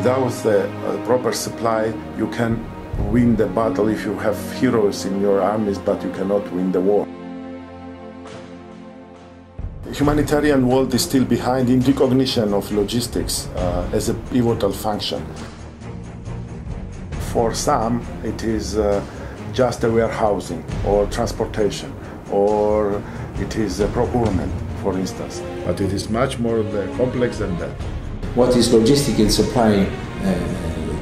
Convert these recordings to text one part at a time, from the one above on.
Without the proper supply, you can win the battle if you have heroes in your armies, but you cannot win the war. The humanitarian world is still behind in recognition of logistics as a pivotal function. For some, it is just a warehousing or transportation, or it is a procurement, for instance. But it is much more complex than that. What is logistic and supply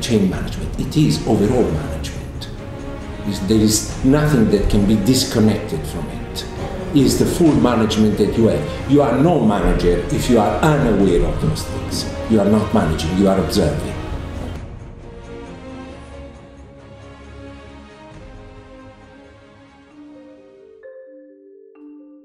chain management? It is overall management. There is nothing that can be disconnected from it. It is the full management that you have. You are no manager if you are unaware of those things. You are not managing, you are observing.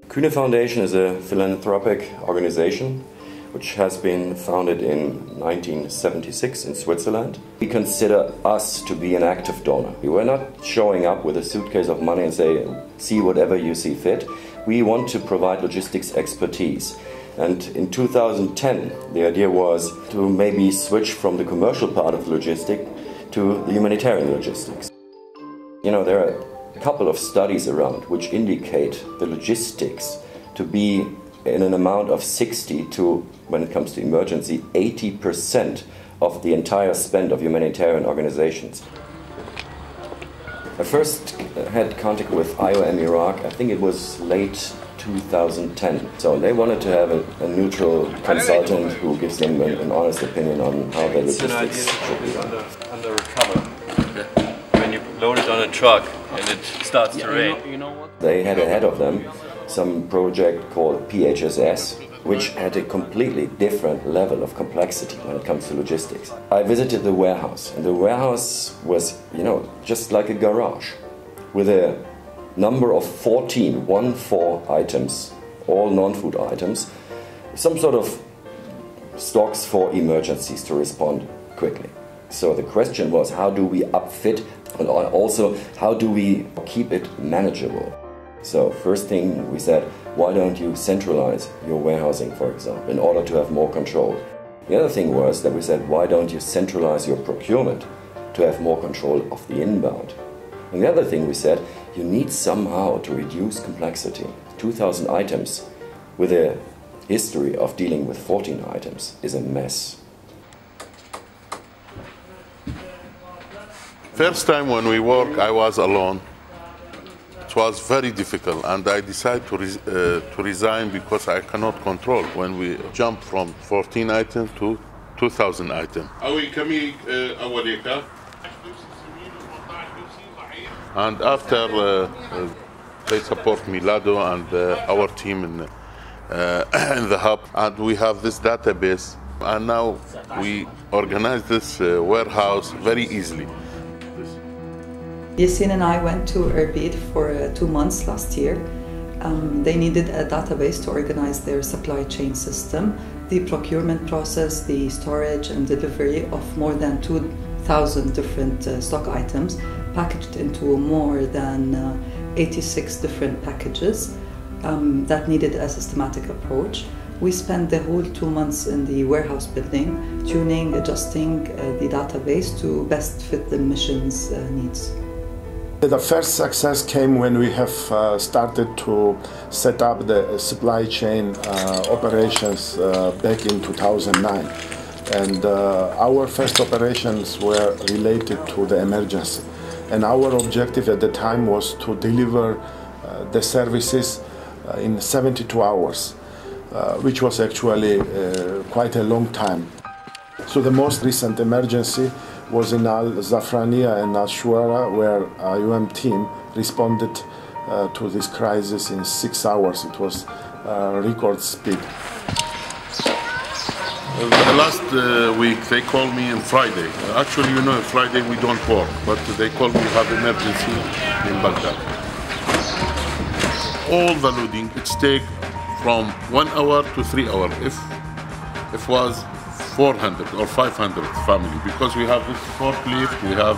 Kuehne Foundation is a philanthropic organization which has been founded in 1976 in Switzerland. We consider us to be an active donor. We were not showing up with a suitcase of money and say, see whatever you see fit. We want to provide logistics expertise. And in 2010, the idea was to maybe switch from the commercial part of logistics to the humanitarian logistics. You know, there are a couple of studies around which indicate the logistics to be in an amount of 60 to, when it comes to emergency, 80% of the entire spend of humanitarian organizations. I first had contact with IOM Iraq, I think it was late 2010. So they wanted to have a neutral consultant who gives them an honest opinion on how their logistics should be done. Under recover. When you load it on a truck and it starts to rain. You know what? They had ahead of them some project called PHSS, which had a completely different level of complexity when it comes to logistics. I visited the warehouse, and the warehouse was, you know, just like a garage with a number of 14 items, all non-food items, some sort of stocks for emergencies to respond quickly. So the question was, how do we upfit, and also how do we keep it manageable? So first thing we said, why don't you centralize your warehousing, for example, in order to have more control? The other thing was that we said, why don't you centralize your procurement to have more control of the inbound? And the other thing we said, you need somehow to reduce complexity. 2,000 items with a history of dealing with 14 items is a mess. First time when we work, I was alone. It was very difficult, and I decided to resign because I cannot control when we jump from 14 items to 2,000 items. And after they support me, Lado and our team in the hub, and we have this database, and now we organize this warehouse very easily. Yasin and I went to Erbil for 2 months last year. They needed a database to organize their supply chain system, the procurement process, the storage and delivery of more than 2,000 different stock items packaged into more than 86 different packages that needed a systematic approach. We spent the whole 2 months in the warehouse building, tuning, adjusting the database to best fit the mission's needs. The first success came when we have started to set up the supply chain operations back in 2009. And our first operations were related to the emergency. And our objective at the time was to deliver the services in 72 hours, which was actually quite a long time. So the most recent emergency was in Al-Zafraniya and Al-Shuara, where IOM team responded to this crisis in 6 hours. It was record speed. Last week they called me on Friday. Actually, you know, Friday we don't work, but they called me to have emergency in Baghdad. All the loading, it's take from 1 hour to 3 hours. If was 400 or 500 family, because we have this forklift, we have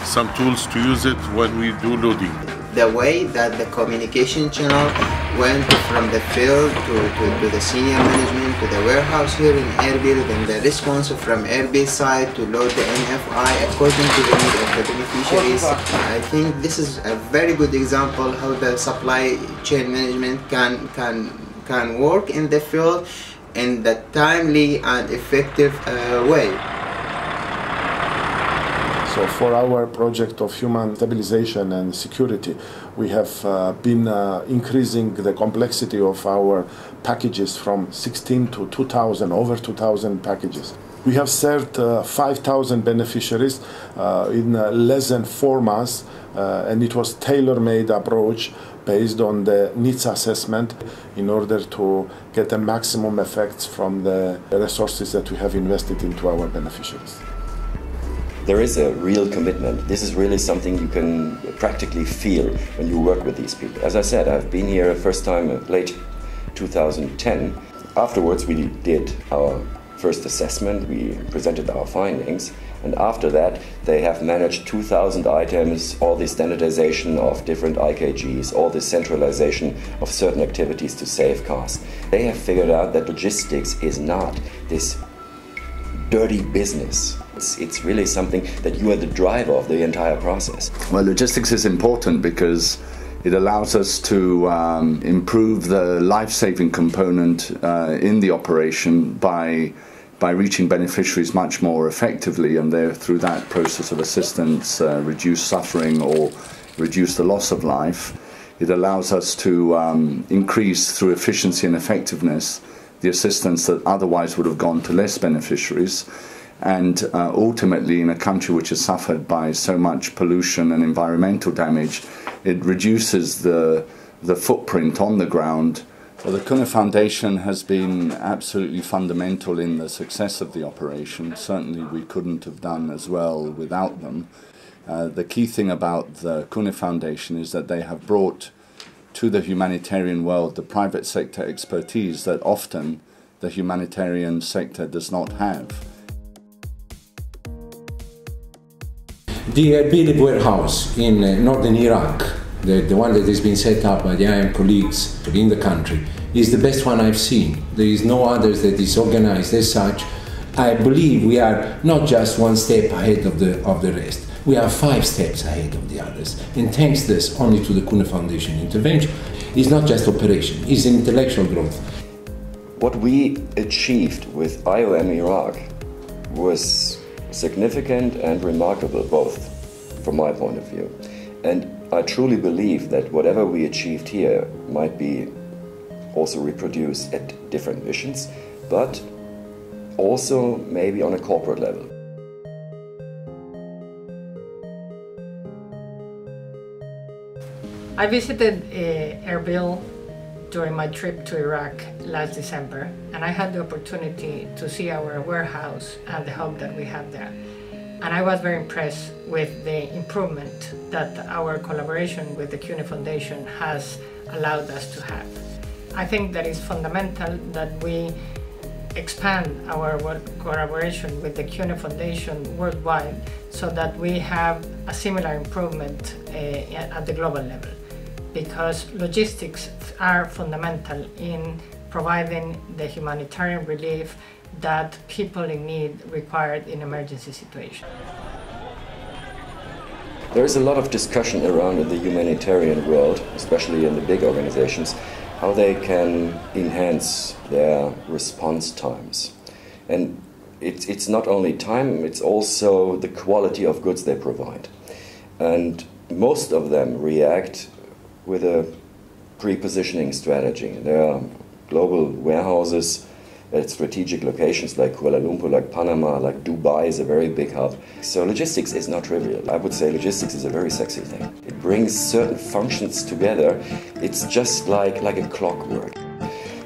some tools to use it when we do loading. The way that the communication channel went from the field to the senior management to the warehouse here in Erbil, then the response from Erbil side to load the NFI according to the need of the beneficiaries. I think this is a very good example how the supply chain management can work in the field in the timely and effective way. So for our project of human stabilization and security, we have been increasing the complexity of our packages from 16 to 2,000, over 2,000 packages. We have served 5,000 beneficiaries in less than 4 months, and it was tailor-made approach based on the needs assessment in order to get the maximum effects from the resources that we have invested into our beneficiaries. There is a real commitment. This is really something you can practically feel when you work with these people. As I said, I've been here first time late 2010. Afterwards, we did our first assessment, we presented our findings, and after that, they have managed 2,000 items, all the standardization of different IKGs, all the centralization of certain activities to save costs. They have figured out that logistics is not this dirty business. It's really something that you are the driver of the entire process. Well, logistics is important because it allows us to improve the life-saving component in the operation by reaching beneficiaries much more effectively, and through that process of assistance reduce suffering or reduce the loss of life. It allows us to increase through efficiency and effectiveness the assistance that otherwise would have gone to less beneficiaries. And ultimately, in a country which has suffered by so much pollution and environmental damage, it reduces the footprint on the ground. Well, the Kuehne Foundation has been absolutely fundamental in the success of the operation. Certainly we couldn't have done as well without them. The key thing about the Kuehne Foundation is that they have brought to the humanitarian world the private sector expertise that often the humanitarian sector does not have. The Erbil warehouse in northern Iraq, the one that has been set up by the IOM colleagues in the country, is the best one I've seen. There is no others that is organized as such. I believe we are not just one step ahead of the rest. We are 5 steps ahead of the others. And thanks this only to the Kuehne Foundation intervention. It's not just operation, it's intellectual growth. What we achieved with IOM Iraq was significant and remarkable, both from my point of view. And I truly believe that whatever we achieved here might be also reproduced at different missions, but also maybe on a corporate level. I visited Erbil during my trip to Iraq last December, and I had the opportunity to see our warehouse and the hub that we have there. And I was very impressed with the improvement that our collaboration with the Kuehne Foundation has allowed us to have. I think that it's fundamental that we expand our collaboration with the Kuehne Foundation worldwide so that we have a similar improvement at the global level, because logistics are fundamental in providing the humanitarian relief that people in need require in emergency situations. There is a lot of discussion around in the humanitarian world, especially in the big organizations, how they can enhance their response times. And it's not only time, it's also the quality of goods they provide. And most of them react with a pre-positioning strategy. There are global warehouses at strategic locations like Kuala Lumpur, like Panama, like Dubai is a very big hub. So logistics is not trivial. I would say logistics is a very sexy thing. It brings certain functions together. It's just like a clockwork.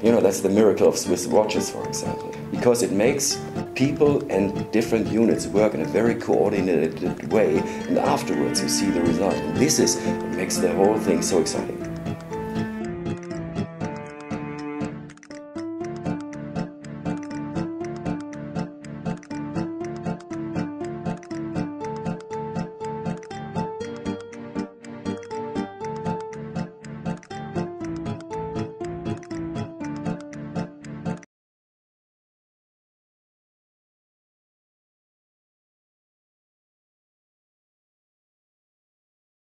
You know, that's the miracle of Swiss watches, for example, because it makes people and different units work in a very coordinated way, and afterwards you see the result. And this is what makes the whole thing so exciting.